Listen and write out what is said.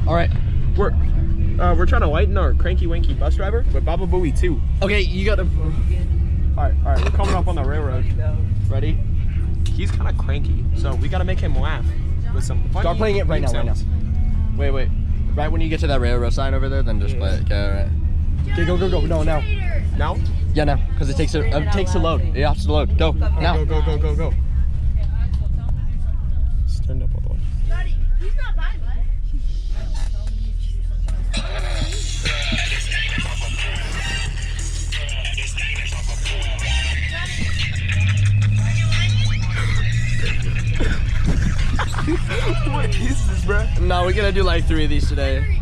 All right. We're trying to lighten our cranky wanky bus driver with Baba Booey 2. Okay, you gotta. All right, we're coming up on the railroad. Ready? He's kind of cranky, so we gotta make him laugh with some funny Start playing it right now, sounds. Wait. Right when you get to that railroad sign over there, then just play it. Okay, all right. Okay, go. No, now. Now? Yeah, now, because it takes to load. It has to load. Go now. Go. Stand up all the way. He's not buying it. What is this, bro? No, we're gonna do like 3 of these today.